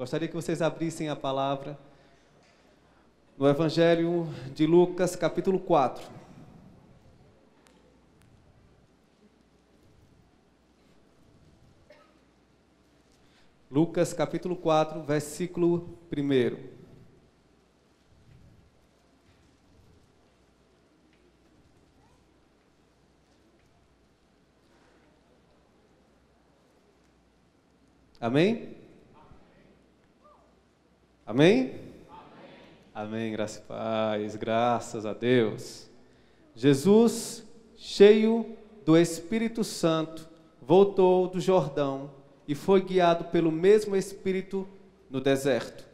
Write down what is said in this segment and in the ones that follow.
Gostaria que vocês abrissem a palavra no Evangelho de Lucas, capítulo 4. Lucas, capítulo 4, versículo 1. Amém? Amém? Amém, graça e paz, graças a Deus. Jesus, cheio do Espírito Santo, voltou do Jordão e foi guiado pelo mesmo Espírito no deserto.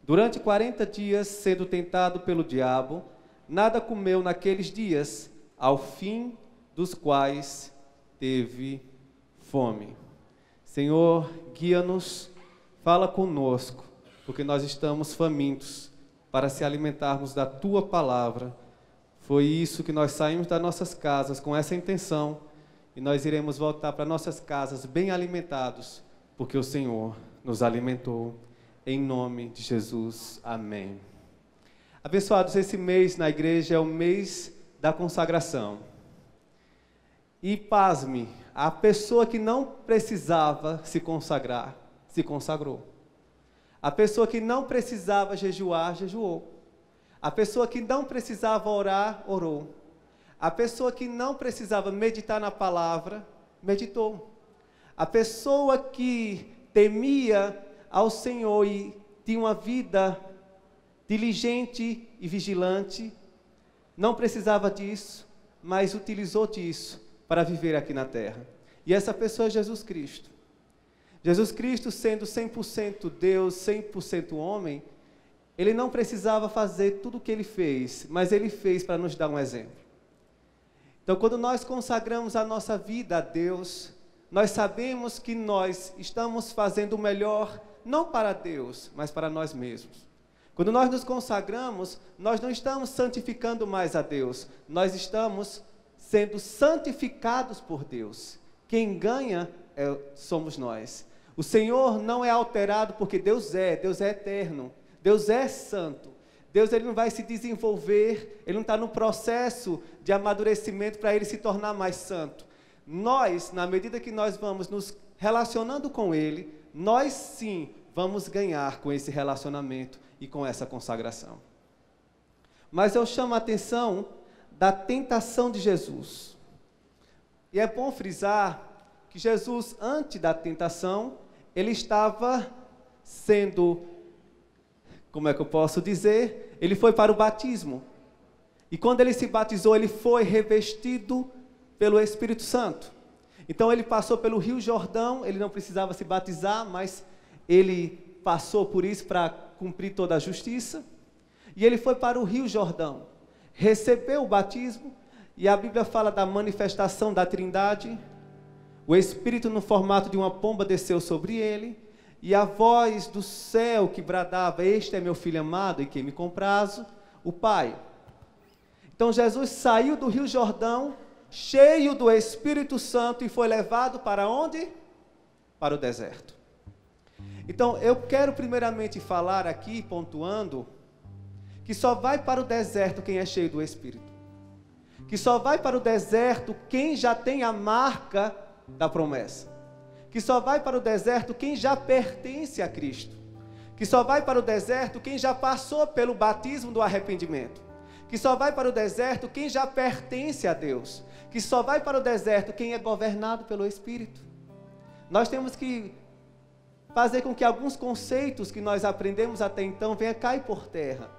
Durante 40 dias, sendo tentado pelo diabo, nada comeu naqueles dias, ao fim dos quais teve fome. Senhor, guia-nos, fala conosco, porque nós estamos famintos para se alimentarmos da Tua palavra. Foi isso que nós saímos das nossas casas com essa intenção, e nós iremos voltar para nossas casas bem alimentados, porque o Senhor nos alimentou. Em nome de Jesus, amém. Abençoados, esse mês na igreja é o mês da consagração. E pasme, a pessoa que não precisava se consagrar, se consagrou. A pessoa que não precisava jejuar, jejuou. A pessoa que não precisava orar, orou. A pessoa que não precisava meditar na palavra, meditou. A pessoa que temia ao Senhor e tinha uma vida diligente e vigilante, não precisava disso, mas utilizou disso para viver aqui na terra. E essa pessoa é Jesus Cristo. Jesus Cristo, sendo 100% Deus, 100% homem, ele não precisava fazer tudo o que ele fez, mas ele fez para nos dar um exemplo. Então, quando nós consagramos a nossa vida a Deus, nós sabemos que nós estamos fazendo o melhor, não para Deus, mas para nós mesmos. Quando nós nos consagramos, nós não estamos santificando mais a Deus, nós estamos sendo santificados por Deus. Quem ganha somos nós. O Senhor não é alterado porque Deus é eterno, Deus é santo. Deus ele não vai se desenvolver, ele não está no processo de amadurecimento para ele se tornar mais santo. Nós, na medida que nós vamos nos relacionando com ele, nós sim vamos ganhar com esse relacionamento e com essa consagração. Mas eu chamo a atenção da tentação de Jesus. E é bom frisar que Jesus, antes da tentação, ele estava sendo, como é que eu posso dizer? Ele foi para o batismo. E quando ele se batizou, ele foi revestido pelo Espírito Santo. Então ele passou pelo Rio Jordão, ele não precisava se batizar, mas ele passou por isso para cumprir toda a justiça. E ele foi para o Rio Jordão, recebeu o batismo, e a Bíblia fala da manifestação da Trindade. O Espírito no formato de uma pomba desceu sobre ele, e a voz do céu que bradava: este é meu filho amado, em quem me comprazo, o Pai. Então Jesus saiu do Rio Jordão, cheio do Espírito Santo, e foi levado para onde? Para o deserto. Então eu quero primeiramente falar aqui, pontuando, que só vai para o deserto quem é cheio do Espírito. Que só vai para o deserto quem já tem a marca da promessa. Que só vai para o deserto quem já pertence a Cristo. Que só vai para o deserto quem já passou pelo batismo do arrependimento. Que só vai para o deserto quem já pertence a Deus. Que só vai para o deserto quem é governado pelo Espírito. Nós temos que fazer com que alguns conceitos que nós aprendemos até então venham cair por terra.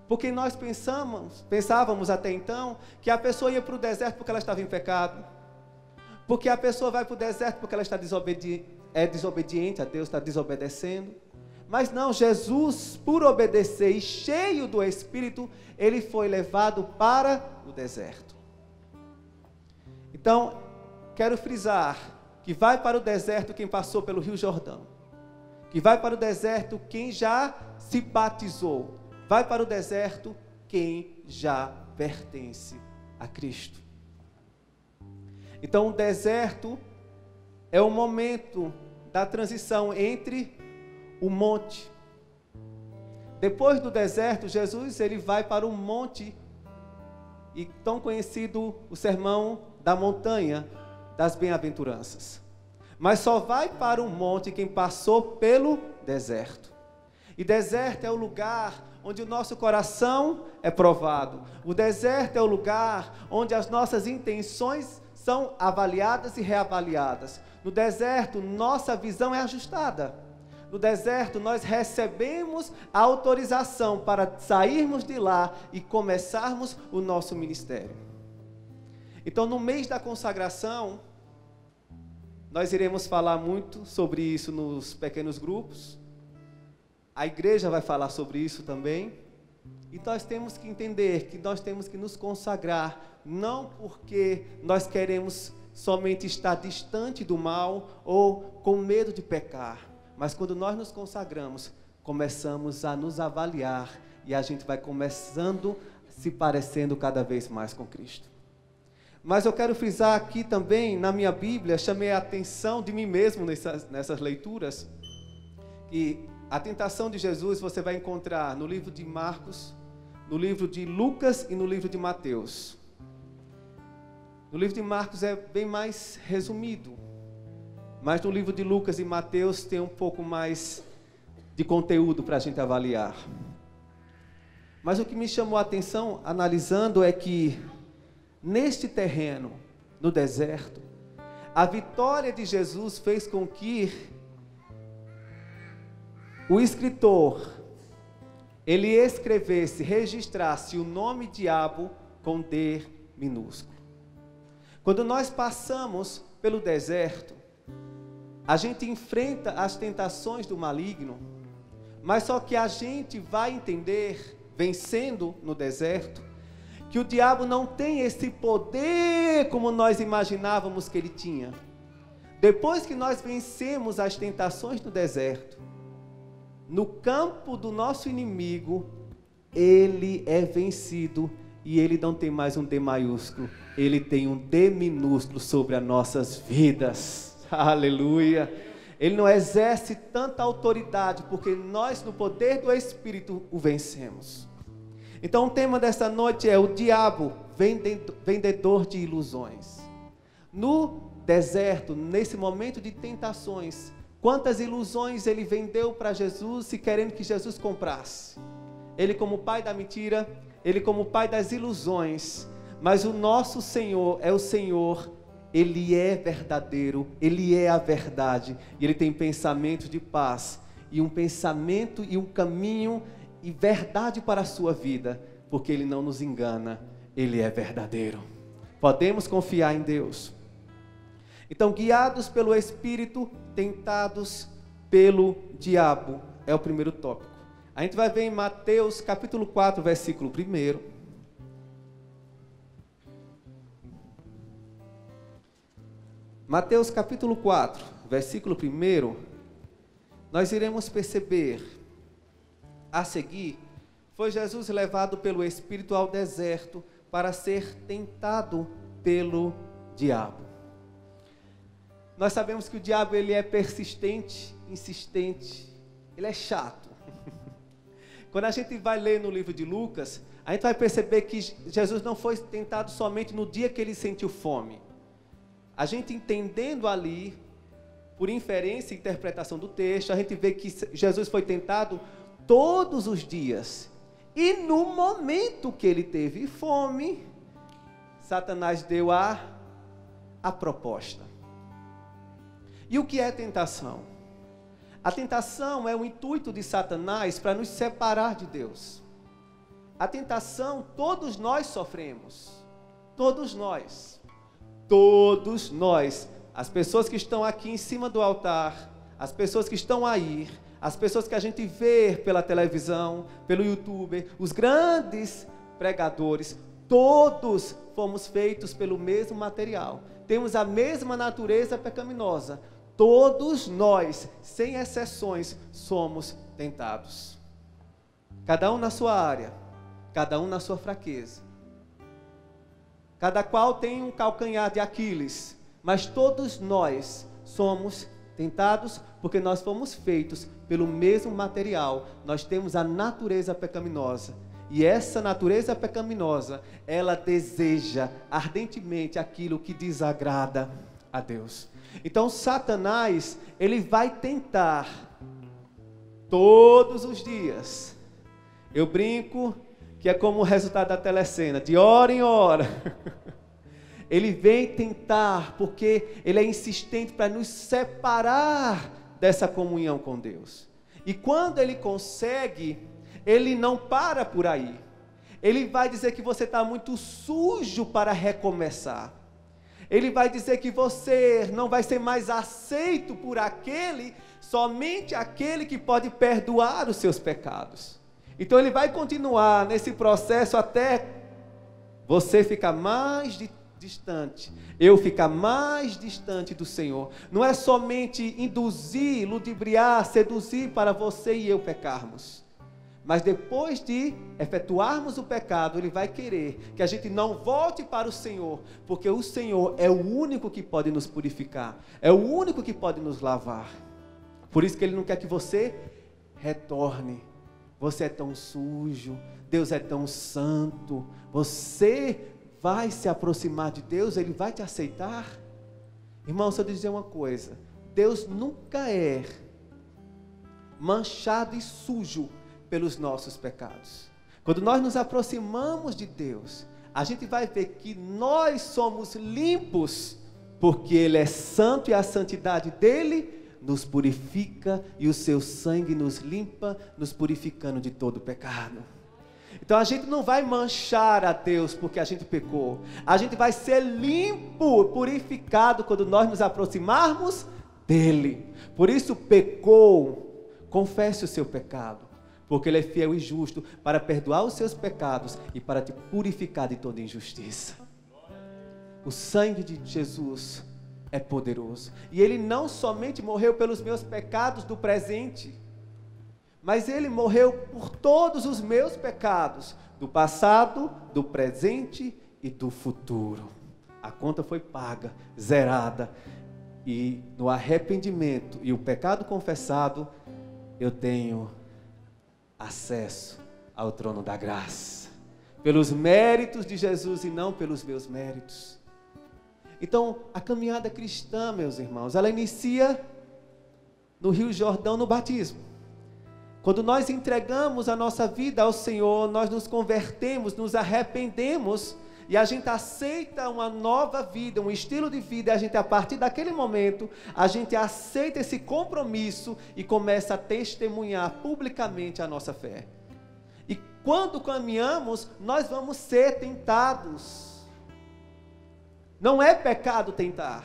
Porque nós pensávamos até então que a pessoa ia para o deserto porque ela estava em pecado. Porque a pessoa vai para o deserto porque ela está desobediente a Deus, está desobedecendo. Mas não, Jesus, por obedecer e cheio do Espírito, ele foi levado para o deserto. Então, quero frisar que vai para o deserto quem passou pelo Rio Jordão. Que vai para o deserto quem já se batizou. Vai para o deserto quem já pertence a Cristo. Então o deserto é o momento da transição entre o monte. Depois do deserto, Jesus ele vai para o monte, e tão conhecido o sermão da montanha das bem-aventuranças. Mas só vai para o monte quem passou pelo deserto. E deserto é o lugar onde o nosso coração é provado. O deserto é o lugar onde as nossas intenções são avaliadas e reavaliadas. No deserto, nossa visão é ajustada. No deserto, nós recebemos a autorização para sairmos de lá e começarmos o nosso ministério. Então, no mês da consagração, nós iremos falar muito sobre isso nos pequenos grupos. A igreja vai falar sobre isso também. E nós temos que entender que nós temos que nos consagrar, não porque nós queremos somente estar distante do mal ou com medo de pecar, mas quando nós nos consagramos, começamos a nos avaliar e a gente vai começando se parecendo cada vez mais com Cristo. Mas eu quero frisar aqui também, na minha Bíblia, chamei a atenção de mim mesmo nessas leituras, que a tentação de Jesus você vai encontrar no livro de Marcos, no livro de Lucas e no livro de Mateus. No livro de Marcos é bem mais resumido, mas no livro de Lucas e Mateus tem um pouco mais de conteúdo para a gente avaliar. Mas o que me chamou a atenção, analisando, é que neste terreno, no deserto, a vitória de Jesus fez com que o escritor, ele escrevesse, registrasse o nome diabo com D minúsculo. Quando nós passamos pelo deserto, a gente enfrenta as tentações do maligno, mas só que a gente vai entender, vencendo no deserto, que o diabo não tem esse poder como nós imaginávamos que ele tinha. Depois que nós vencemos as tentações do deserto, no campo do nosso inimigo, ele é vencido e ele não tem mais um D maiúsculo, ele tem um D minúsculo sobre as nossas vidas. Aleluia! Ele não exerce tanta autoridade, porque nós, no poder do Espírito, o vencemos. Então o tema desta noite é o diabo, vendedor de ilusões. No deserto, nesse momento de tentações, quantas ilusões ele vendeu para Jesus e querendo que Jesus comprasse. Ele como pai da mentira, ele como pai das ilusões, mas o nosso Senhor é o Senhor, ele é verdadeiro, ele é a verdade, e ele tem pensamento de paz, e um pensamento e um caminho e verdade para a sua vida, porque ele não nos engana, ele é verdadeiro. Podemos confiar em Deus. Então, guiados pelo Espírito, tentados pelo diabo, é o primeiro tópico. A gente vai ver em Mateus capítulo 4, versículo 1. Mateus capítulo 4, versículo 1, nós iremos perceber, a seguir, foi Jesus levado pelo Espírito ao deserto para ser tentado pelo diabo. Nós sabemos que o diabo ele é persistente, insistente, ele é chato. Quando a gente vai ler no livro de Lucas, a gente vai perceber que Jesus não foi tentado somente no dia que ele sentiu fome. A gente entendendo ali, por inferência e interpretação do texto, a gente vê que Jesus foi tentado todos os dias. E no momento que ele teve fome, Satanás deu a proposta. E o que é tentação? A tentação é o intuito de Satanás para nos separar de Deus. A tentação, todos nós sofremos. Todos nós. Todos nós. As pessoas que estão aqui em cima do altar, as pessoas que estão aí, as pessoas que a gente vê pela televisão, pelo YouTube, os grandes pregadores, todos fomos feitos pelo mesmo material. Temos a mesma natureza pecaminosa. Todos nós, sem exceções, somos tentados. Cada um na sua área, cada um na sua fraqueza. Cada qual tem um calcanhar de Aquiles, mas todos nós somos Tentados porque nós fomos feitos pelo mesmo material. Nós temos a natureza pecaminosa. E essa natureza pecaminosa, ela deseja ardentemente aquilo que desagrada a Deus. Então Satanás, ele vai tentar todos os dias. Eu brinco que é como o resultado da telecena, de hora em hora. Ele vem tentar, porque ele é insistente para nos separar dessa comunhão com Deus. E quando ele consegue, ele não para por aí. Ele vai dizer que você está muito sujo para recomeçar. Ele vai dizer que você não vai ser mais aceito por somente aquele que pode perdoar os seus pecados. Então ele vai continuar nesse processo até você ficar mais distante, eu ficar mais distante do Senhor. Não é somente induzir, ludibriar, seduzir para você e eu pecarmos. Mas depois de efetuarmos o pecado, Ele vai querer que a gente não volte para o Senhor, porque o Senhor é o único que pode nos purificar, é o único que pode nos lavar. Por isso que Ele não quer que você retorne. Você é tão sujo, Deus é tão santo, você vai se aproximar de Deus, Ele vai te aceitar? Irmão, só dizer uma coisa, Deus nunca é manchado e sujo pelos nossos pecados. Quando nós nos aproximamos de Deus, a gente vai ver que nós somos limpos, porque Ele é santo e a santidade dEle nos purifica e o seu sangue nos limpa, nos purificando de todo pecado. Então a gente não vai manchar a Deus porque a gente pecou. A gente vai ser limpo, purificado quando nós nos aproximarmos dEle. Por isso pecou, confesse o seu pecado, porque Ele é fiel e justo para perdoar os seus pecados e para te purificar de toda injustiça. O sangue de Jesus é poderoso. E Ele não somente morreu pelos meus pecados do presente, mas Ele morreu por todos os meus pecados, do passado, do presente e do futuro. A conta foi paga, zerada. E no arrependimento e o pecado confessado, eu tenho acesso ao trono da graça. Pelos méritos de Jesus e não pelos meus méritos. Então, a caminhada cristã, meus irmãos, ela inicia no Rio Jordão, no batismo. Quando nós entregamos a nossa vida ao Senhor, nós nos convertemos, nos arrependemos, e a gente aceita uma nova vida, um estilo de vida, e a gente, a partir daquele momento, a gente aceita esse compromisso e começa a testemunhar publicamente a nossa fé. E quando caminhamos, nós vamos ser tentados. Não é pecado tentar.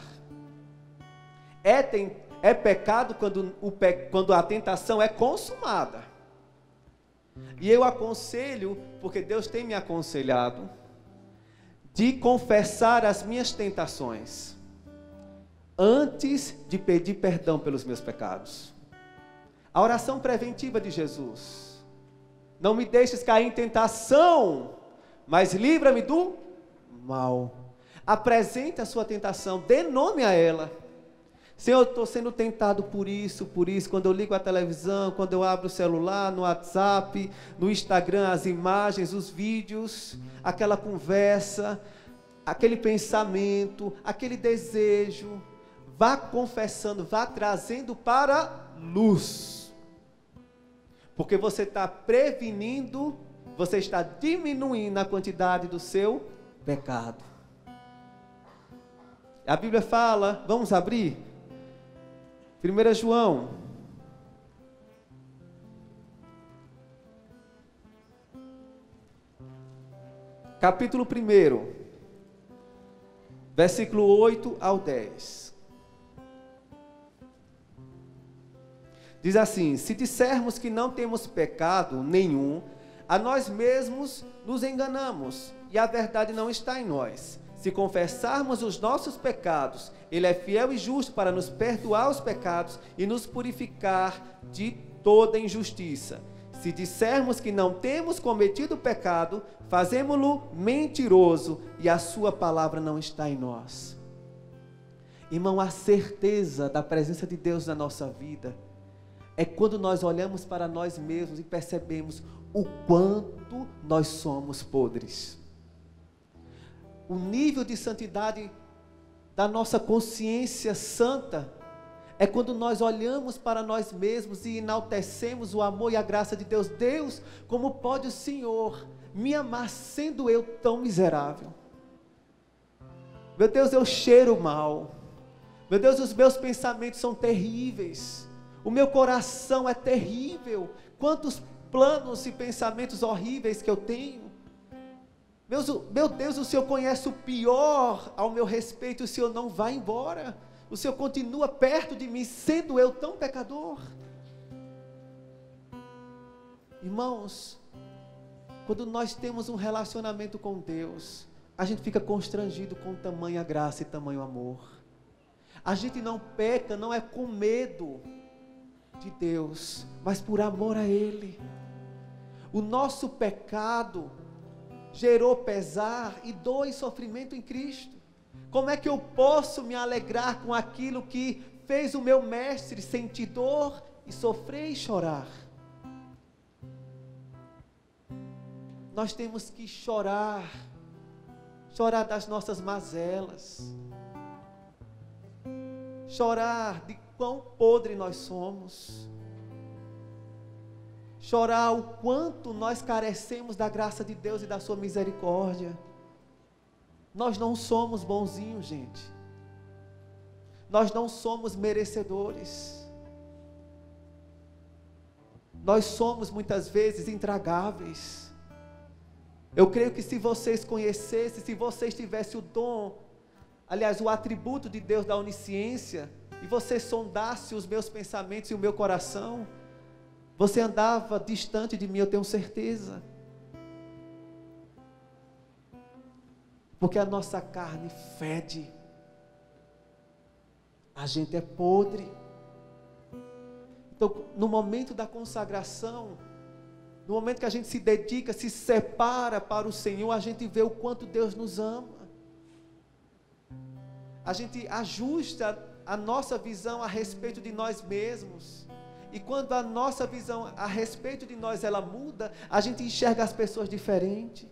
É pecado quando a tentação é consumada. E eu aconselho, porque Deus tem me aconselhado, de confessar as minhas tentações antes de pedir perdão pelos meus pecados. A oração preventiva de Jesus: não me deixes cair em tentação, mas livra-me do mal. Apresente a sua tentação, dê nome a ela. Senhor, eu estou sendo tentado por isso, quando eu ligo a televisão, quando eu abro o celular, no WhatsApp, no Instagram, as imagens, os vídeos, aquela conversa, aquele pensamento, aquele desejo. Vá confessando, vá trazendo para a luz. Porque você está prevenindo, você está diminuindo a quantidade do seu pecado. A Bíblia fala, vamos abrir? 1 João, capítulo 1, versículo 8 ao 10. Diz assim: se dissermos que não temos pecado nenhum, a nós mesmos nos enganamos, e a verdade não está em nós. Se confessarmos os nossos pecados, Ele é fiel e justo para nos perdoar os pecados e nos purificar de toda injustiça. Se dissermos que não temos cometido pecado, fazemo-lo mentiroso e a sua palavra não está em nós. Irmão, a certeza da presença de Deus na nossa vida é quando nós olhamos para nós mesmos e percebemos o quanto nós somos podres. O nível de santidade da nossa consciência santa é quando nós olhamos para nós mesmos e enaltecemos o amor e a graça de Deus. Deus, como pode o Senhor me amar sendo eu tão miserável? Meu Deus, eu cheiro mal. Meu Deus, os meus pensamentos são terríveis. O meu coração é terrível. Quantos planos e pensamentos horríveis que eu tenho. Meu Deus, o Senhor conhece o pior ao meu respeito. O Senhor não vai embora. O Senhor continua perto de mim, sendo eu tão pecador. Irmãos, quando nós temos um relacionamento com Deus, a gente fica constrangido com tamanha graça e tamanho amor. A gente não peca, não é com medo de Deus, mas por amor a Ele. O nosso pecado gerou pesar e dor e sofrimento em Cristo. Como é que eu posso me alegrar com aquilo que fez o meu mestre sentir dor e sofrer e chorar? Nós temos que chorar das nossas mazelas, chorar de quão podre nós somos, chorar o quanto nós carecemos da graça de Deus e da sua misericórdia. Nós não somos bonzinhos, gente. Nós não somos merecedores. Nós somos muitas vezes intragáveis. Eu creio que se vocês conhecessem, se vocês tivessem o dom, aliás, o atributo de Deus da onisciência, e você sondasse os meus pensamentos e o meu coração, você andava distante de mim, eu tenho certeza. Porque a nossa carne fede. A gente é podre. Então, no momento da consagração, no momento que a gente se dedica, se separa para o Senhor, a gente vê o quanto Deus nos ama. A gente ajusta a nossa visão a respeito de nós mesmos. E quando a nossa visão a respeito de nós, ela muda, a gente enxerga as pessoas diferente.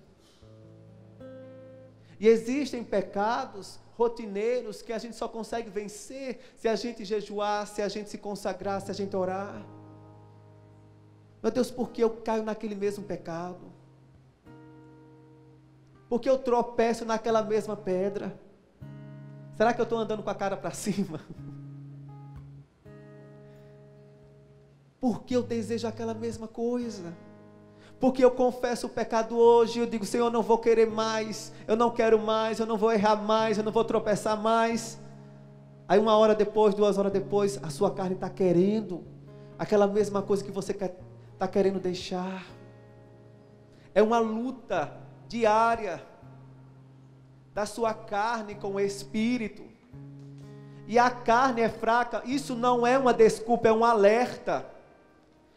E existem pecados rotineiros que a gente só consegue vencer se a gente jejuar, se a gente se consagrar, se a gente orar. Meu Deus, por que eu caio naquele mesmo pecado? Por que eu tropeço naquela mesma pedra? Será que eu estou andando com a cara para cima? Porque eu desejo aquela mesma coisa. Porque eu confesso o pecado hoje, eu digo, Senhor, eu não vou querer mais, eu não quero mais, eu não vou errar mais, eu não vou tropeçar mais. Aí 1 hora depois, 2 horas depois, a sua carne está querendo aquela mesma coisa que você está querendo deixar. É uma luta diária da sua carne com o Espírito. E a carne é fraca, isso não é uma desculpa, é um alerta.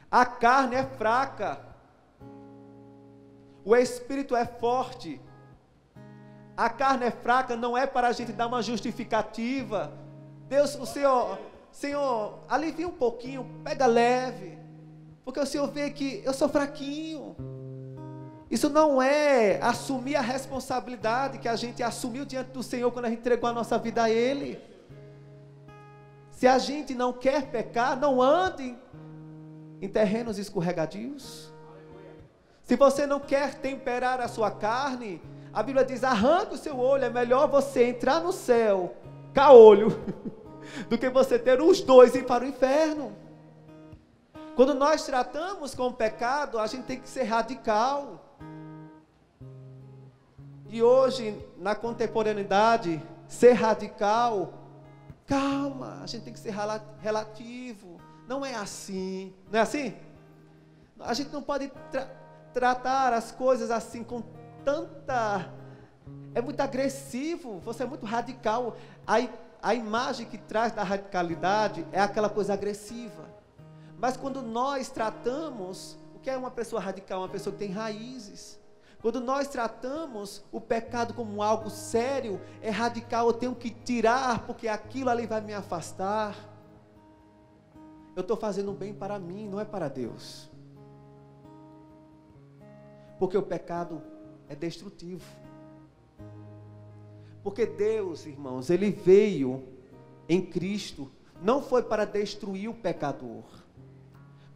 A carne é fraca. O Espírito é forte. A carne é fraca, não é para a gente dar uma justificativa. Deus, o Senhor, alivia um pouquinho, pega leve. Porque o Senhor vê que eu sou fraquinho. Isso não é assumir a responsabilidade que a gente assumiu diante do Senhor quando a gente entregou a nossa vida a Ele. Se a gente não quer pecar, não ande em terrenos escorregadios. Se você não quer temperar a sua carne, a Bíblia diz, arranca o seu olho, é melhor você entrar no céu, caolho, do que você ter os dois e ir para o inferno. Quando nós tratamos com o pecado, a gente tem que ser radical. E hoje, na contemporaneidade, ser radical, calma, a gente tem que ser relativo. Não é assim, não é assim? A gente não pode tratar as coisas assim com tanta... É muito agressivo, você é muito radical. A imagem que traz da radicalidade é aquela coisa agressiva. Mas quando nós tratamos, o que é uma pessoa radical? Uma pessoa que tem raízes. Quando nós tratamos o pecado como algo sério, é radical, eu tenho que tirar, porque aquilo ali vai me afastar. Eu estou fazendo bem para mim, não é para Deus. Porque o pecado é destrutivo. Porque Deus, irmãos, Ele veio em Cristo, não foi para destruir o pecador,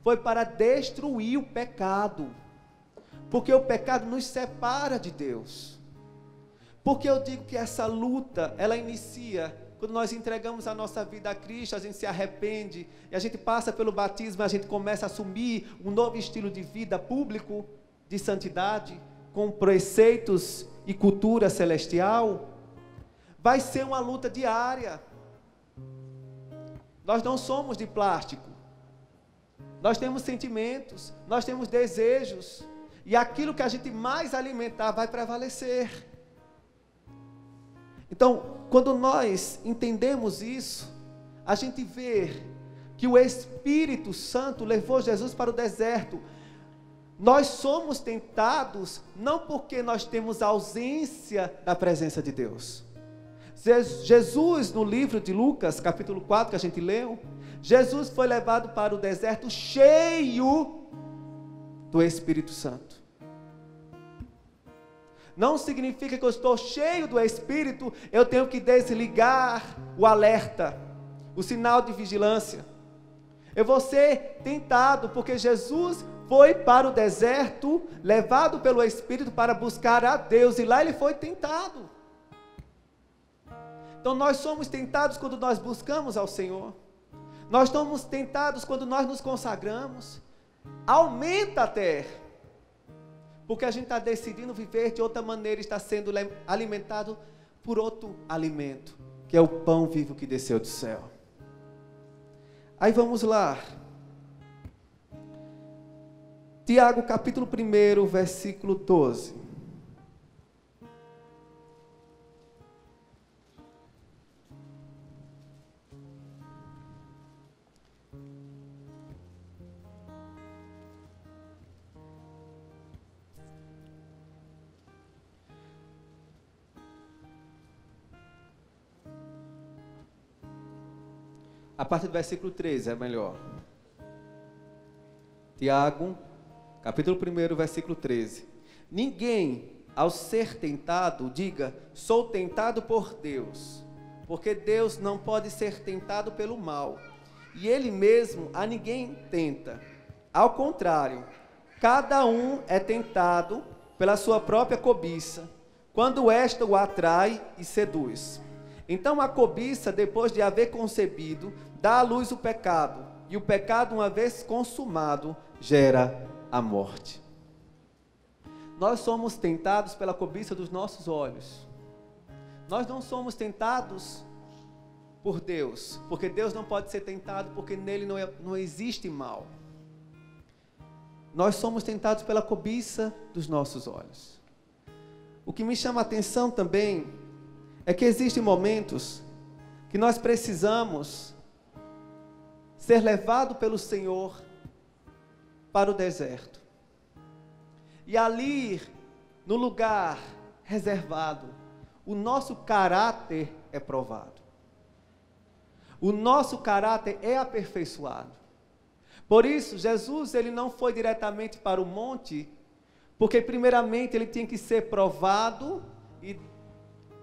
foi para destruir o pecado. Porque o pecado nos separa de Deus. Porque eu digo que essa luta, ela inicia quando nós entregamos a nossa vida a Cristo, a gente se arrepende, e a gente passa pelo batismo, a gente começa a assumir um novo estilo de vida público, de santidade, com preceitos e cultura celestial. Vai ser uma luta diária. Nós não somos de plástico. Nós temos sentimentos, nós temos desejos, e aquilo que a gente mais alimentar vai prevalecer. Então, quando nós entendemos isso, a gente vê que o Espírito Santo levou Jesus para o deserto. Nós somos tentados não porque nós temos ausência da presença de Deus. Jesus, no livro de Lucas, capítulo 4, que a gente leu, Jesus foi levado para o deserto cheio do Espírito Santo. Não significa que eu estou cheio do Espírito, eu tenho que desligar o alerta, o sinal de vigilância. Eu vou ser tentado, porque Jesus foi para o deserto, levado pelo Espírito para buscar a Deus, e lá ele foi tentado. Então nós somos tentados quando nós buscamos ao Senhor. Nós somos tentados quando nós nos consagramos. Aumenta até, porque a gente está decidindo viver de outra maneira, está sendo alimentado por outro alimento, que é o pão vivo que desceu do céu. Aí vamos lá. Tiago capítulo 1, versículo 12. A partir do versículo 13 é melhor. Tiago, capítulo 1, versículo 13. Ninguém, ao ser tentado, diga, sou tentado por Deus, porque Deus não pode ser tentado pelo mal, e Ele mesmo a ninguém tenta. Ao contrário, cada um é tentado pela sua própria cobiça, quando esta o atrai e seduz. Então a cobiça, depois de haver concebido, dá à luz o pecado, e o pecado, uma vez consumado, gera a morte. Nós somos tentados pela cobiça dos nossos olhos. Nós não somos tentados por Deus, porque Deus não pode ser tentado, porque nele não existe mal. Nós somos tentados pela cobiça dos nossos olhos. O que me chama a atenção também é que existem momentos que nós precisamos ser levados pelo Senhor para o deserto. E ali, no lugar reservado, o nosso caráter é provado. O nosso caráter é aperfeiçoado. Por isso, Jesus, ele não foi diretamente para o monte, porque primeiramente ele tinha que ser provado e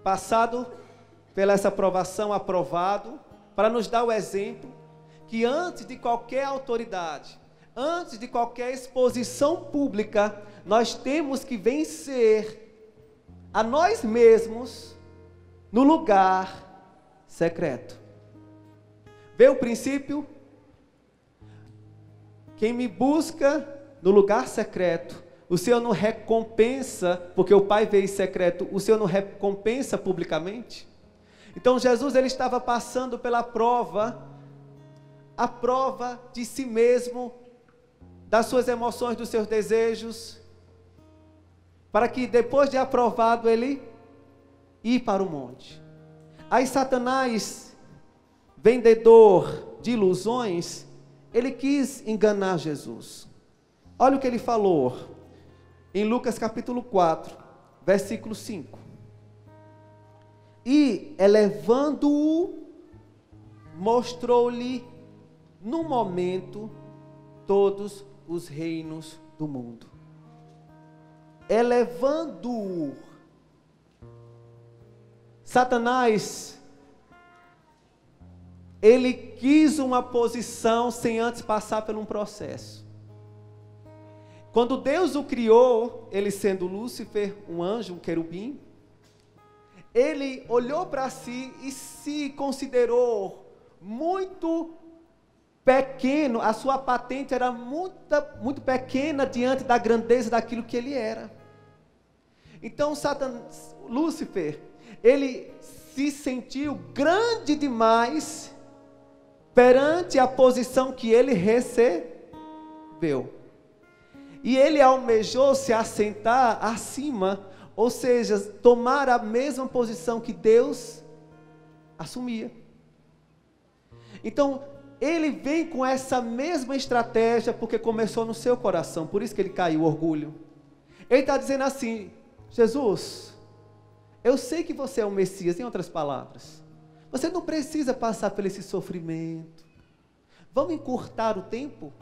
passado pela essa provação, aprovado, para nos dar o exemplo que antes de qualquer autoridade, antes de qualquer exposição pública, nós temos que vencer a nós mesmos no lugar secreto. Vê o princípio? Quem me busca no lugar secreto, o Senhor não recompensa, porque o Pai vê em secreto, o Senhor não recompensa publicamente? Então Jesus, ele estava passando pela prova, a prova de si mesmo, das suas emoções, dos seus desejos, para que depois de aprovado ele ir para o monte. Aí Satanás, vendedor de ilusões, ele quis enganar Jesus. Olha o que ele falou, em Lucas capítulo 4, versículo 5. E, elevando-o, mostrou-lhe, no momento, todos os reinos do mundo. Elevando-o. Satanás, ele quis uma posição sem antes passar por um processo. Quando Deus o criou, ele sendo Lúcifer, um anjo, um querubim, ele olhou para si e se considerou muito pequeno, a sua patente era muito pequena diante da grandeza daquilo que ele era. Então Lúcifer, ele se sentiu grande demais perante a posição que ele recebeu. E ele almejou se assentar acima, ou seja, tomar a mesma posição que Deus assumia. Então, ele vem com essa mesma estratégia, porque começou no seu coração, por isso que ele caiu, o orgulho. Ele está dizendo assim: Jesus, eu sei que você é o Messias, em outras palavras. Você não precisa passar por esse sofrimento. Vamos encurtar o tempo?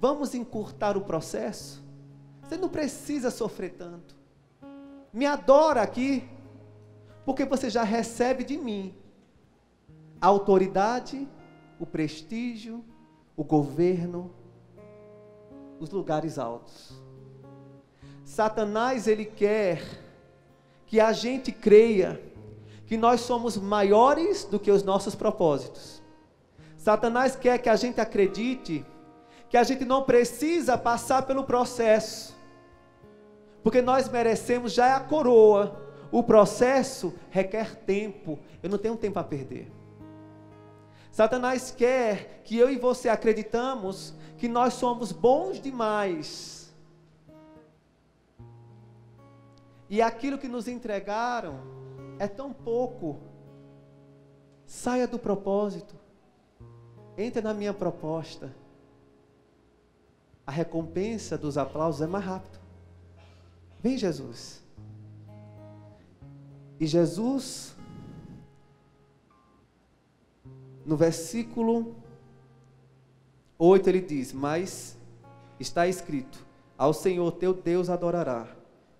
Vamos encurtar o processo? Você não precisa sofrer tanto. Me adora aqui, porque você já recebe de mim a autoridade, o prestígio, o governo, os lugares altos. Satanás, ele quer que a gente creia que nós somos maiores do que os nossos propósitos. Satanás quer que a gente acredite que a gente não precisa passar pelo processo, porque nós merecemos já a coroa. O processo requer tempo, eu não tenho tempo a perder. Satanás quer que eu e você acreditamos que nós somos bons demais, e aquilo que nos entregaram é tão pouco. Saia do propósito, entre na minha proposta. A recompensa dos aplausos é mais rápido. Vem, Jesus. E Jesus, no versículo 8, ele diz: mas está escrito: ao Senhor teu Deus adorará,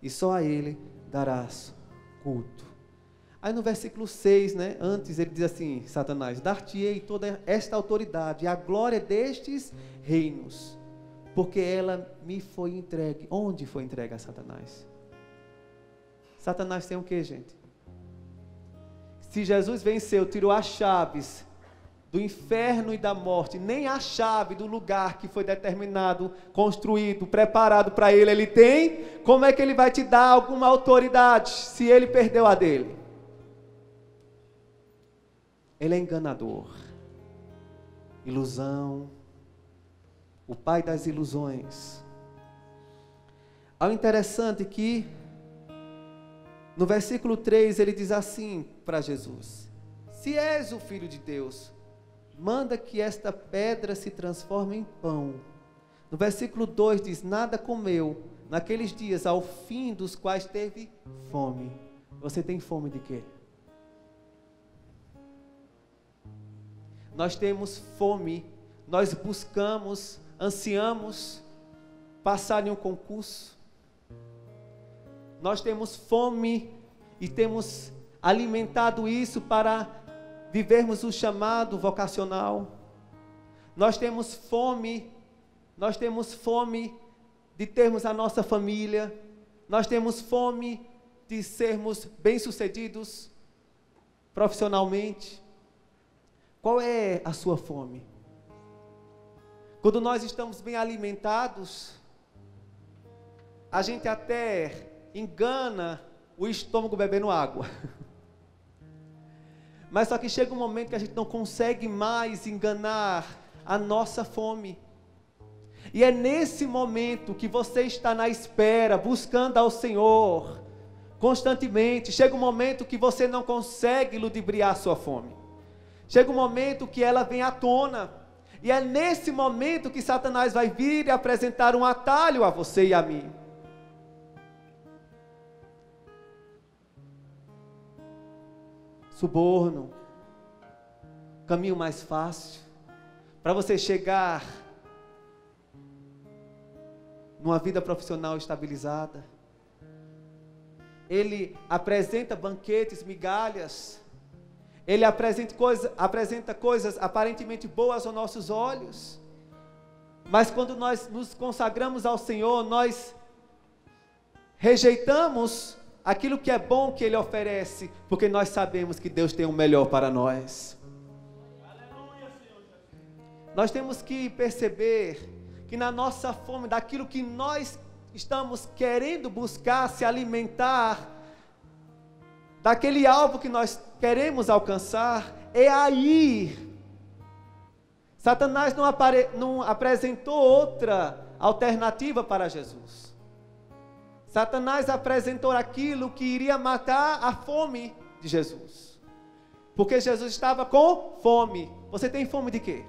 e só a Ele darás culto. Aí no versículo 6, antes ele diz assim: Satanás, dar-te-ei toda esta autoridade e a glória destes reinos, porque ela me foi entregue. Onde foi entregue a Satanás? Satanás tem o que, gente? Se Jesus venceu, tirou as chaves do inferno e da morte, nem a chave do lugar que foi determinado, construído, preparado para ele, ele tem, como é que ele vai te dar alguma autoridade, se ele perdeu a dele? Ele é enganador, ilusão, o pai das ilusões. O interessante é que, no versículo 3, ele diz assim para Jesus: se és o Filho de Deus, manda que esta pedra se transforme em pão. No versículo 2 diz: nada comeu naqueles dias, ao fim dos quais teve fome. Você tem fome de quê? Nós temos fome, nós buscamos, ansiamos passar em um concurso. Nós temos fome e temos alimentado isso para vivermos o chamado vocacional. Nós temos fome de termos a nossa família. Nós temos fome de sermos bem-sucedidos profissionalmente. Qual é a sua fome? Quando nós estamos bem alimentados, a gente até engana o estômago bebendo água. Mas só que chega um momento que a gente não consegue mais enganar a nossa fome. E é nesse momento que você está na espera, buscando ao Senhor, constantemente. Chega um momento que você não consegue ludibriar a sua fome. Chega um momento que ela vem à tona. E é nesse momento que Satanás vai vir e apresentar um atalho a você e a mim. suborno, caminho mais fácil, para você chegar numa vida profissional estabilizada. Ele apresenta banquetes, migalhas. Ele apresenta coisas aparentemente boas aos nossos olhos. Mas quando nós nos consagramos ao Senhor, nós rejeitamos aquilo que é bom que Ele oferece, porque nós sabemos que Deus tem o melhor para nós. Nós temos que perceber que na nossa fome, daquilo que nós estamos querendo buscar, se alimentar, daquele alvo que nós queremos alcançar, é aí. Satanás não apresentou outra alternativa para Jesus. Satanás apresentou aquilo que iria matar a fome de Jesus. Porque Jesus estava com fome. Você tem fome de quê?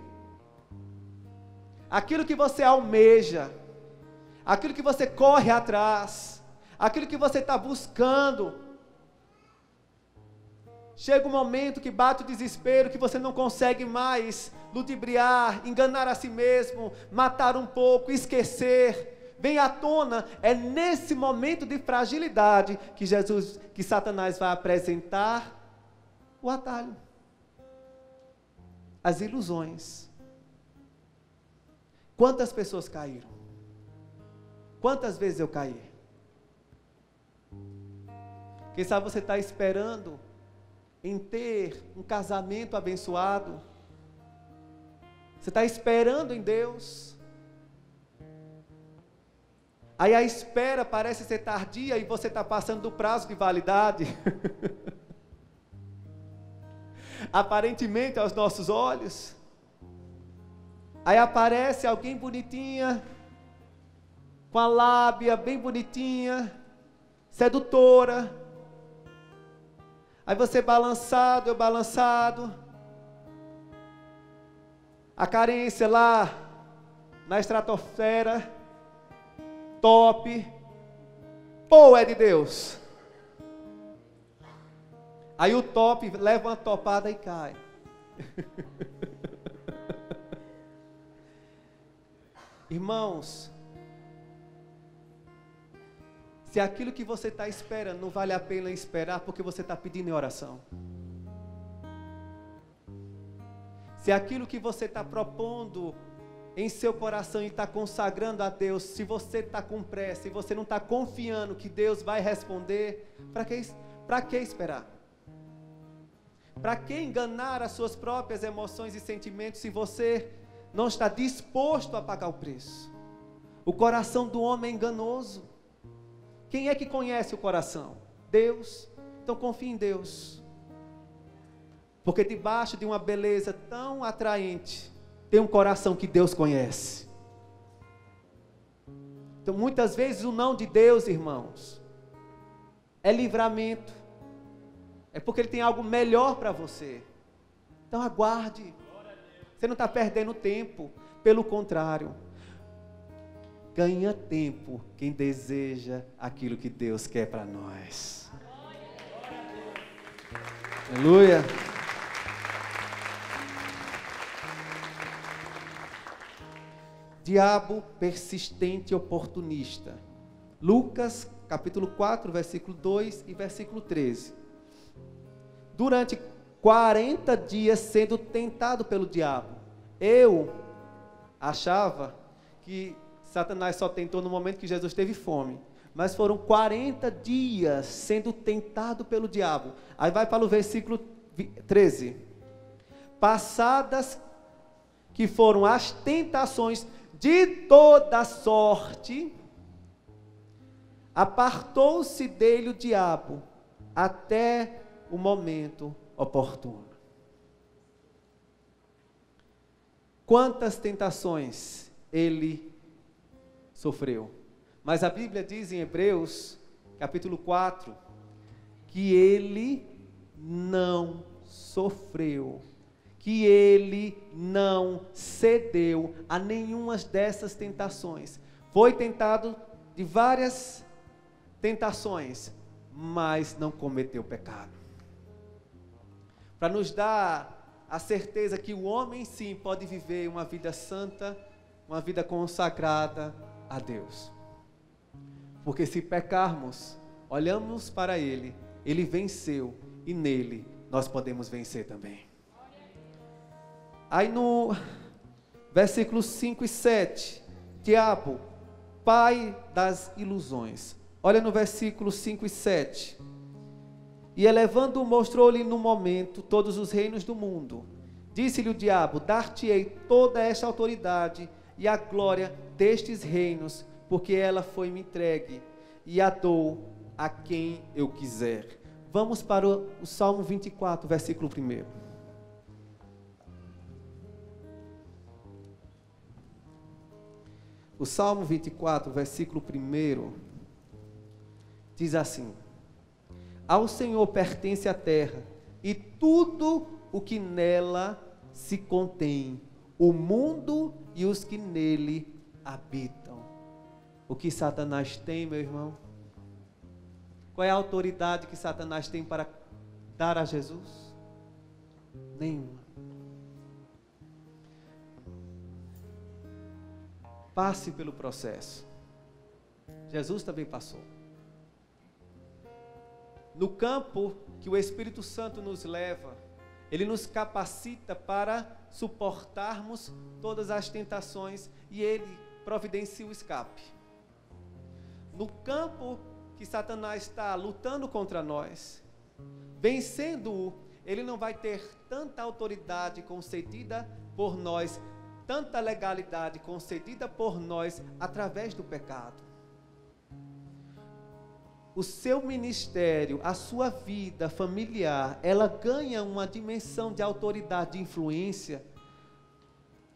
Aquilo que você almeja, aquilo que você corre atrás, aquilo que você está buscando. Chega um momento que bate o desespero, que você não consegue mais ludibriar, enganar a si mesmo, matar um pouco, esquecer. Vem à tona, é nesse momento de fragilidade que Satanás vai apresentar o atalho, as ilusões. Quantas pessoas caíram? Quantas vezes eu caí? Quem sabe você está esperando em ter um casamento abençoado. Você está esperando em Deus. Aí a espera parece ser tardia e você está passando do prazo de validade. Aparentemente aos nossos olhos. Aí aparece alguém bonitinha, com a lábia bem bonitinha, sedutora. Aí você balançado, eu balançado. A carência lá, na estratosfera, top. Pô, é de Deus. Aí o top leva uma topada e cai. Irmãos, se aquilo que você está esperando não vale a pena esperar, porque você está pedindo em oração. Se aquilo que você está propondo em seu coração e está consagrando a Deus, se você está com pressa, se você não está confiando que Deus vai responder, para que esperar? Para que enganar as suas próprias emoções e sentimentos se você não está disposto a pagar o preço? O coração do homem é enganoso. Quem é que conhece o coração? Deus. Então confie em Deus. Porque debaixo de uma beleza tão atraente, tem um coração que Deus conhece. Então muitas vezes o não de Deus, irmãos, é livramento. É porque Ele tem algo melhor para você. Então aguarde. Você não está perdendo tempo. Pelo contrário, ganha tempo quem deseja aquilo que Deus quer para nós. Aleluia. Diabo persistente e oportunista. Lucas capítulo 4, versículo 2 e versículo 13. Durante 40 dias sendo tentado pelo diabo. Eu achava que Satanás só tentou no momento que Jesus teve fome. Mas foram 40 dias sendo tentado pelo diabo. Aí vai para o versículo 13. Passadas que foram as tentações de toda sorte, apartou-se dele o diabo até o momento oportuno. Quantas tentações ele sofreu. Mas a Bíblia diz em Hebreus, capítulo 4, que ele não sofreu, que ele não cedeu a nenhuma dessas tentações. Foi tentado de várias tentações, mas não cometeu pecado. para nos dar a certeza que o homem sim pode viver uma vida santa, uma vida consagrada a Deus. Porque se pecarmos, olhamos para Ele, Ele venceu e nele nós podemos vencer também. Aí no versículos 5 e 7, diabo, pai das ilusões. Olha no versículo 5 e 7. E elevando, mostrou-lhe no momento todos os reinos do mundo. Disse-lhe o diabo: dar-te-ei toda esta autoridade e a glória destes reinos, porque ela foi-me entregue, e a dou a quem eu quiser. Vamos para o Salmo 24, versículo 1. O Salmo 24, versículo 1, diz assim: ao Senhor pertence a terra e tudo o que nela se contém, o mundo e os que nele habitam. O que Satanás tem, meu irmão? Qual é a autoridade que Satanás tem para dar a Jesus? Nenhuma. Passe pelo processo. Jesus também passou. No campo que o Espírito Santo nos leva, Ele nos capacita para suportarmos todas as tentações e Ele providencia o escape. No campo que Satanás está lutando contra nós, vencendo-o, ele não vai ter tanta autoridade concedida por nós, tanta legalidade concedida por nós através do pecado. O seu ministério, a sua vida familiar, ela ganha uma dimensão de autoridade, de influência,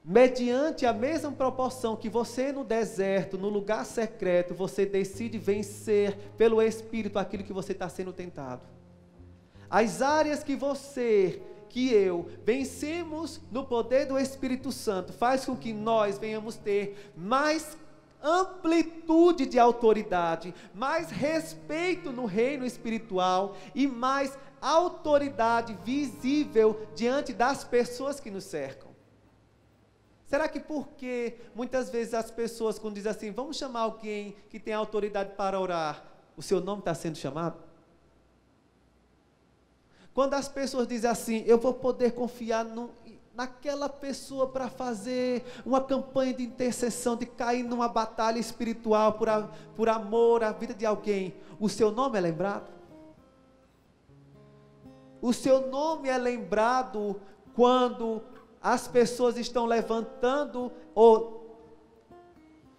mediante a mesma proporção que você no deserto, no lugar secreto, você decide vencer pelo Espírito aquilo que você está sendo tentado. As áreas que você, que eu, vencemos no poder do Espírito Santo, faz com que nós venhamos ter mais amplitude de autoridade, mais respeito no reino espiritual e mais autoridade visível diante das pessoas que nos cercam. Será que porque muitas vezes as pessoas, quando dizem assim, vamos chamar alguém que tem autoridade para orar, o seu nome está sendo chamado? Quando as pessoas dizem assim, eu vou poder confiar naquela pessoa para fazer uma campanha de intercessão, de cair numa batalha espiritual por amor à vida de alguém, o seu nome é lembrado? O seu nome é lembrado quando as pessoas estão levantando ou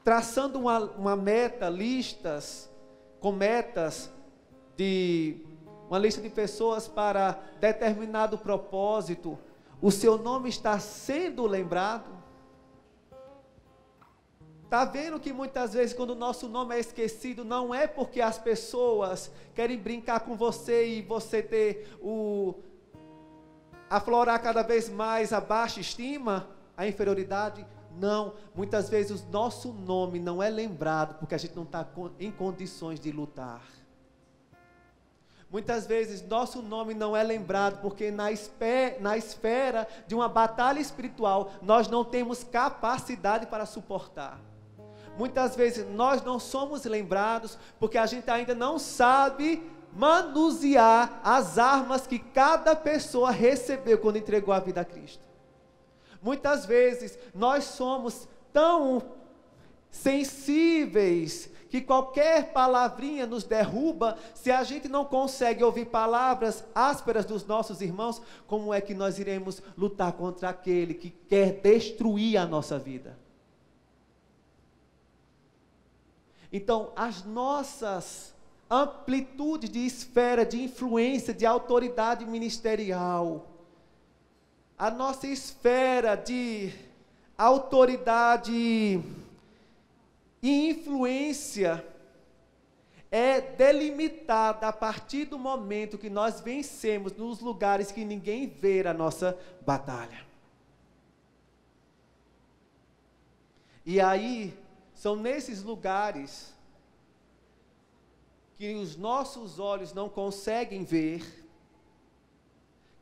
traçando uma meta, com metas uma lista de pessoas para determinado propósito, o seu nome está sendo lembrado? Está vendo que muitas vezes quando o nosso nome é esquecido, não é porque as pessoas querem brincar com você e você ter aflorar cada vez mais a baixa estima, a inferioridade? Não, muitas vezes o nosso nome não é lembrado porque a gente não está em condições de lutar. Muitas vezes nosso nome não é lembrado porque na esfera de uma batalha espiritual nós não temos capacidade para suportar. Muitas vezes nós não somos lembrados porque a gente ainda não sabe manusear as armas que cada pessoa recebeu quando entregou a vida a Cristo. Muitas vezes nós somos tão sensíveis que qualquer palavrinha nos derruba. Se a gente não consegue ouvir palavras ásperas dos nossos irmãos, como é que nós iremos lutar contra aquele que quer destruir a nossa vida? Então, as nossas amplitudes de esfera, de influência, de autoridade ministerial, a nossa esfera de autoridade e influência é delimitada a partir do momento que nós vencemos nos lugares que ninguém vê a nossa batalha. E aí, são nesses lugares que os nossos olhos não conseguem ver,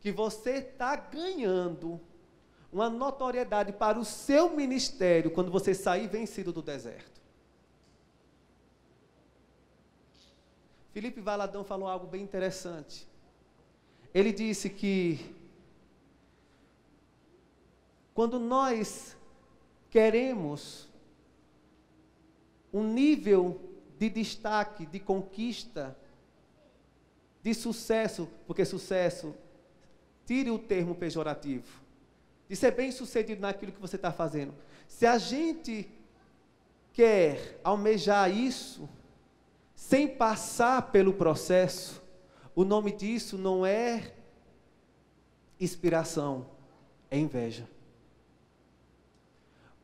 que você está ganhando uma notoriedade para o seu ministério quando você sair vencido do deserto. Felipe Valadão falou algo bem interessante. Ele disse que quando nós queremos um nível de destaque, de conquista, de sucesso, porque sucesso, tire o termo pejorativo, de ser bem sucedido naquilo que você está fazendo. Se a gente quer almejar isso, sem passar pelo processo, o nome disso não é inspiração, é inveja.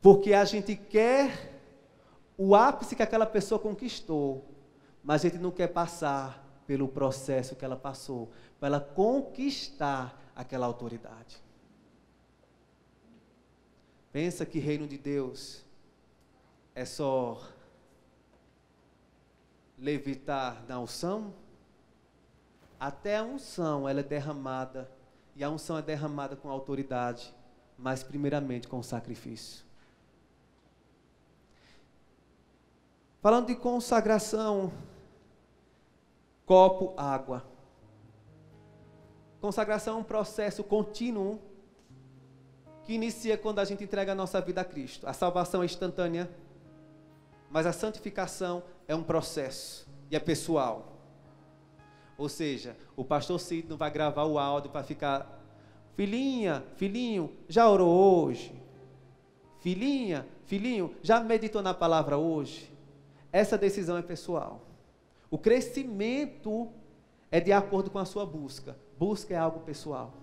Porque a gente quer o ápice que aquela pessoa conquistou, mas a gente não quer passar pelo processo que ela passou, para ela conquistar aquela autoridade. Pensa que reino de Deus é só levitar na unção? Até a unção ela é derramada, e a unção é derramada com autoridade, mas primeiramente com sacrifício. Falando de consagração, copo, água. Consagração é um processo contínuo que inicia quando a gente entrega a nossa vida a Cristo. A salvação é instantânea, mas a santificação é um processo e é pessoal. Ou seja, o pastor Cid não vai gravar o áudio para ficar: filhinha, filhinho, já orou hoje? Filhinha, filhinho, já meditou na palavra hoje? Essa decisão é pessoal. O crescimento é de acordo com a sua busca. Busca é algo pessoal.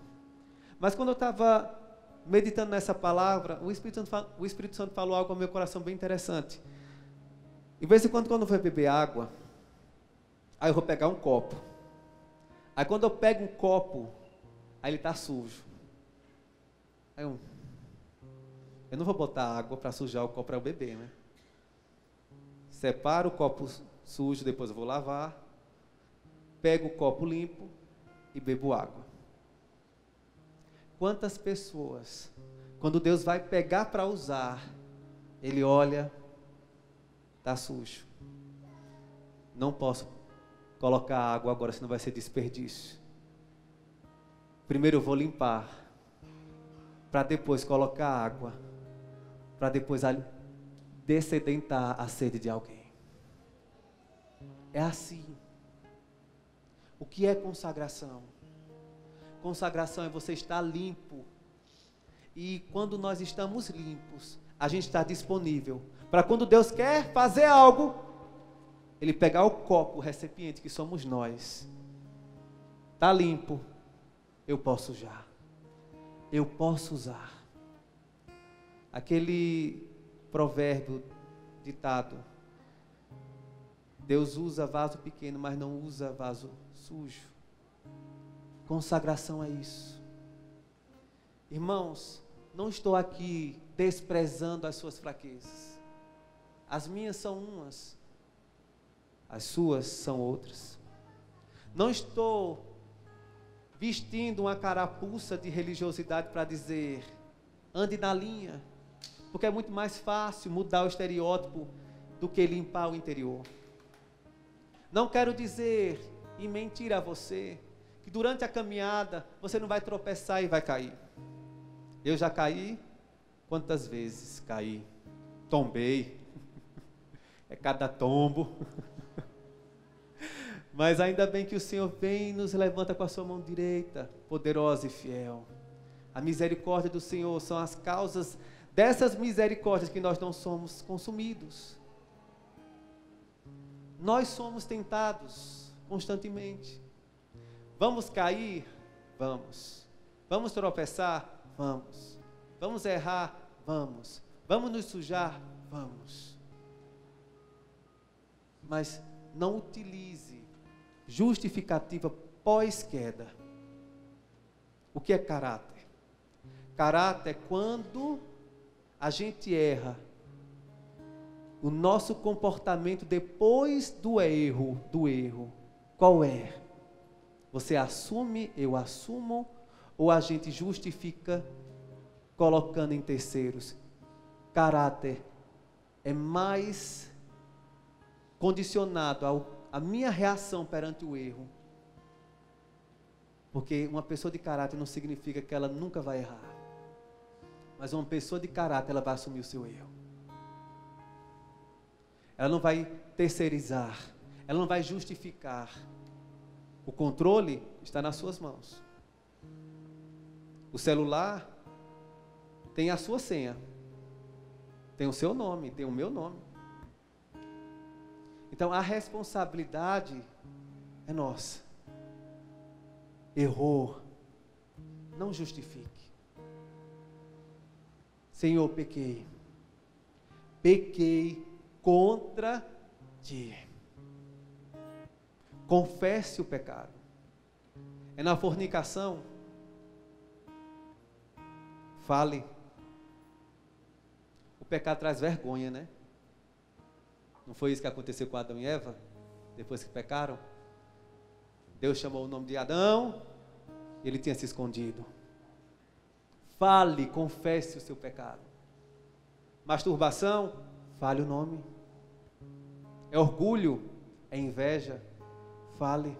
Mas quando eu estava meditando nessa palavra, o Espírito Santo falou algo ao meu coração bem interessante. De vez em quando eu vou beber água, aí eu vou pegar um copo. Aí quando eu pego um copo, aí ele está sujo. Aí eu não vou botar água para sujar o copo para eu beber, né? Separo o copo sujo, depois eu vou lavar, pego o copo limpo e bebo água. Quantas pessoas, quando Deus vai pegar para usar, Ele olha, está sujo. Não posso colocar água agora, senão vai ser desperdício. Primeiro eu vou limpar, para depois colocar água, para depois dessedentar a sede de alguém. É assim. O que é consagração? Consagração é você estar limpo. E quando nós estamos limpos, a gente está disponível para quando Deus quer fazer algo, Ele pegar o copo, o recipiente que somos nós. Está limpo, eu posso usar. Eu posso usar. Aquele provérbio, ditado: Deus usa vaso pequeno, mas não usa vaso sujo. Consagração é isso. Irmãos, não estou aqui desprezando as suas fraquezas. As minhas são umas, as suas são outras. Não estou vestindo uma carapuça de religiosidade para dizer: ande na linha, porque é muito mais fácil mudar o estereótipo do que limpar o interior. Não quero dizer e mentir a você que durante a caminhada você não vai tropeçar e vai cair. Eu já caí, quantas vezes caí, tombei, é cada tombo, mas ainda bem que o Senhor vem e nos levanta com a sua mão direita, poderosa e fiel. A misericórdia do Senhor são as causas dessas misericórdias que nós não somos consumidos. Nós somos tentados constantemente. Vamos cair? Vamos. Vamos tropeçar? Vamos. Vamos errar? Vamos. Vamos nos sujar? Vamos. Mas não utilize justificativa pós-queda. O que é caráter? Caráter é quando a gente erra. O nosso comportamento depois do erro, qual é? Você assume, eu assumo, ou a gente justifica colocando em terceiros. Caráter é mais condicionado à minha reação perante o erro. Porque uma pessoa de caráter não significa que ela nunca vai errar. Mas uma pessoa de caráter, ela vai assumir o seu erro. Ela não vai terceirizar. Ela não vai justificar. O controle está nas suas mãos. O celular tem a sua senha. Tem o seu nome, tem o meu nome. Então a responsabilidade é nossa. Errou, não justifique. Senhor, pequei contra ti. Confesse o pecado. É na fornicação? Fale. O pecado traz vergonha, né? Não foi isso que aconteceu com Adão e Eva? Depois que pecaram? Deus chamou o nome de Adão, ele tinha se escondido. Fale, confesse o seu pecado. Masturbação, fale o nome. É orgulho, é inveja, fale.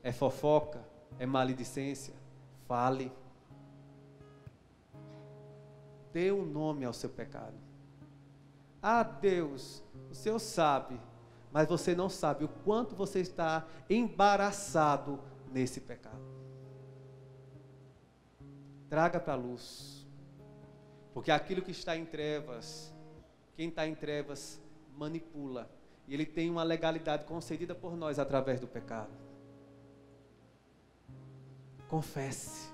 É fofoca, é maledicência, fale. Dê um nome ao seu pecado. Ah, Deus, o Senhor sabe, mas você não sabe o quanto você está embaraçado nesse pecado. Traga para a luz. Porque aquilo que está em trevas, quem está em trevas manipula. E ele tem uma legalidade concedida por nós através do pecado. Confesse.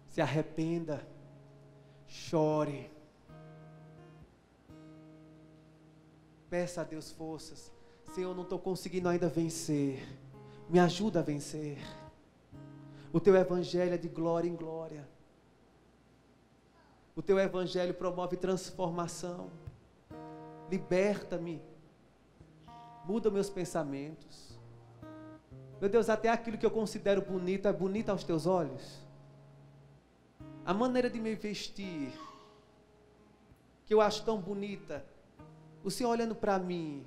Se arrependa. Chore. Peça a Deus forças. Senhor, eu não estou conseguindo ainda vencer. Me ajuda a vencer. O teu evangelho é de glória em glória. O teu evangelho promove transformação. Liberta-me. Muda meus pensamentos. Meu Deus, até aquilo que eu considero bonito é bonito aos teus olhos. A maneira de me vestir, que eu acho tão bonita, o Senhor olhando para mim,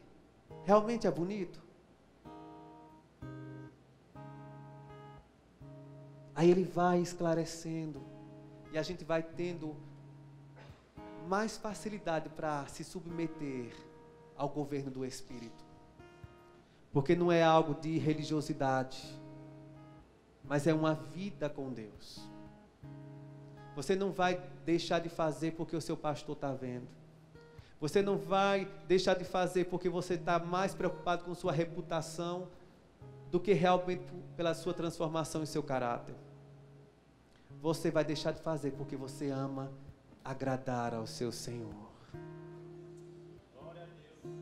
realmente é bonito? Aí Ele vai esclarecendo, e a gente vai tendo mais facilidade para se submeter ao governo do Espírito. Porque não é algo de religiosidade, mas é uma vida com Deus. Você não vai deixar de fazer porque o seu pastor está vendo. Você não vai deixar de fazer porque você está mais preocupado com sua reputação do que realmente pela sua transformação em seu caráter. Você vai deixar de fazer porque você ama agradar ao seu Senhor. Glória a Deus.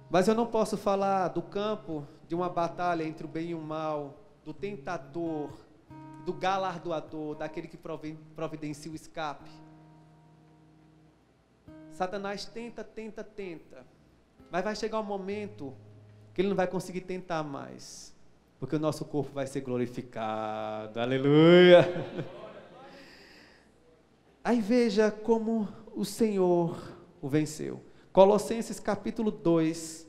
Mas eu não posso falar do campo de uma batalha entre o bem e o mal, do tentador, do galardoador, daquele que providencia o escape. Satanás tenta, mas vai chegar um momento que ele não vai conseguir tentar mais, porque o nosso corpo vai ser glorificado, aleluia. Aí veja como o Senhor o venceu. Colossenses capítulo 2,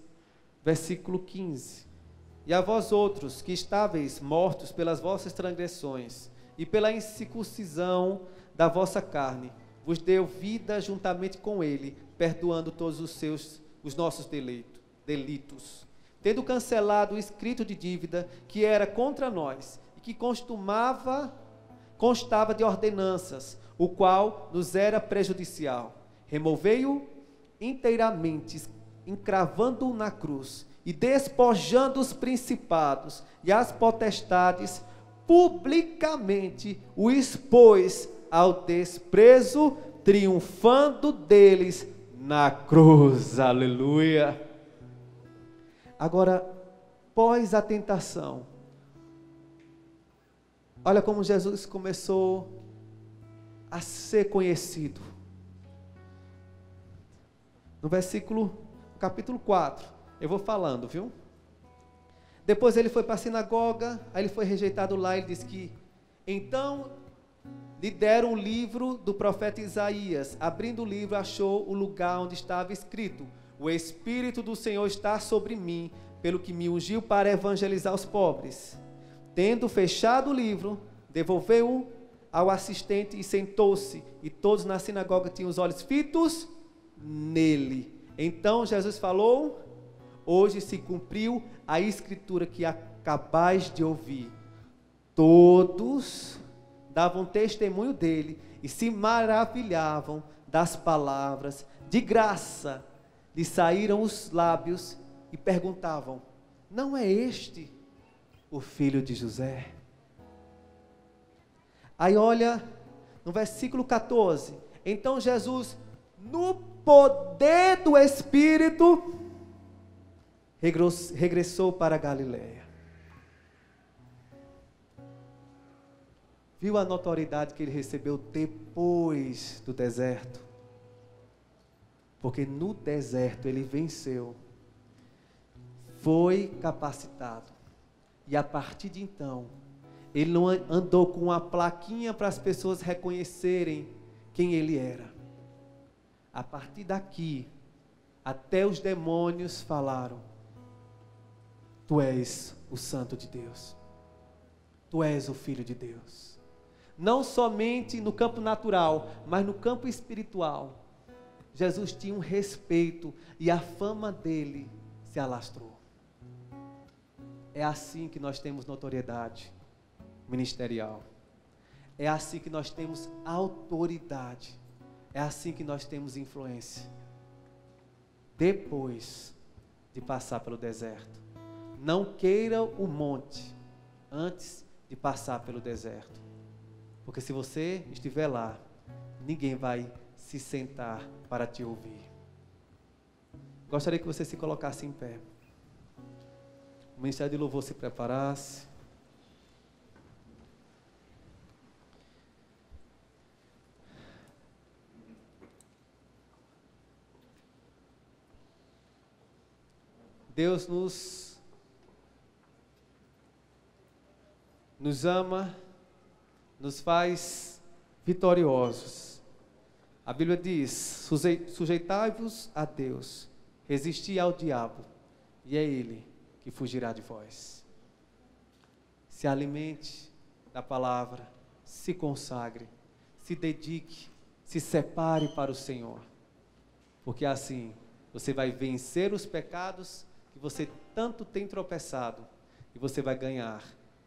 versículo 15. E a vós outros, que estáveis mortos pelas vossas transgressões e pela incircuncisão da vossa carne, vos deu vida juntamente com ele, perdoando todos os nossos delitos, tendo cancelado o escrito de dívida que era contra nós e que constava de ordenanças, o qual nos era prejudicial. Removei-o inteiramente, encravando-o na cruz e despojando os principados e as potestades, publicamente o expôs ao desprezo, triunfando deles na cruz, aleluia. Agora, pós a tentação, olha como Jesus começou a ser conhecido. No capítulo 4, Eu vou falando, viu? Depois ele foi para a sinagoga, aí ele foi rejeitado lá, ele disse que, então, lhe deram o livro do profeta Isaías. Abrindo o livro, achou o lugar onde estava escrito: o Espírito do Senhor está sobre mim, pelo que me ungiu para evangelizar os pobres. Tendo fechado o livro, devolveu-o ao assistente e sentou-se, e todos na sinagoga tinham os olhos fitos nele. Então Jesus falou: hoje se cumpriu a escritura que acabais de ouvir. Todos davam testemunho dele e se maravilhavam das palavras. De graça lhe saíram os lábios e perguntavam: não é este o filho de José? Aí olha, no versículo 14, então Jesus, no poder do Espírito, regressou para a Galileia. Viu a notoriedade que ele recebeu depois do deserto? Porque no deserto ele venceu, foi capacitado, e a partir de então, ele não andou com uma plaquinha para as pessoas reconhecerem quem ele era. A partir daqui, até os demônios falaram: tu és o Santo de Deus, tu és o Filho de Deus. Não somente no campo natural, mas no campo espiritual, Jesus tinha um respeito e a fama dele se alastrou. É assim que nós temos notoriedade ministerial. É assim que nós temos autoridade. É assim que nós temos influência. Depois de passar pelo deserto. Não queira o monte antes de passar pelo deserto. Porque se você estiver lá, ninguém vai se sentar para te ouvir. Gostaria que você se colocasse em pé. O Ministério de Louvor se preparasse. Deus nos ama, nos faz vitoriosos. A Bíblia diz: sujeitai-vos a Deus, resisti ao diabo, e é ele que fugirá de vós. Se alimente da palavra, se consagre, se dedique, se separe para o Senhor, porque assim você vai vencer os pecados que você tanto tem tropeçado, e você vai ganhar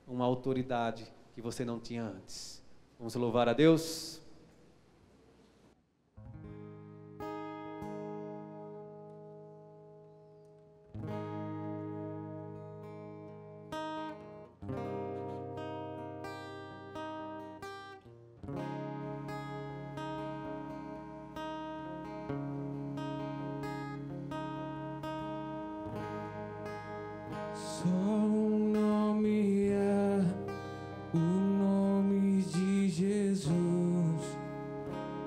uma autoridade que você não tinha antes. Vamos louvar a Deus? Só um nome é o nome de Jesus,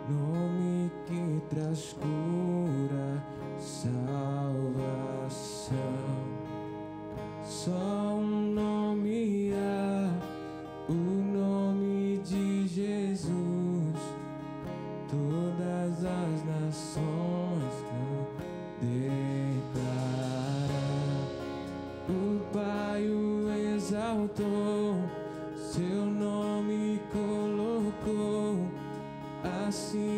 nome que traz cura, salvação. Só um nome é o nome de Jesus, todas as nações declaram. O Pai o exaltou, seu nome colocou, assim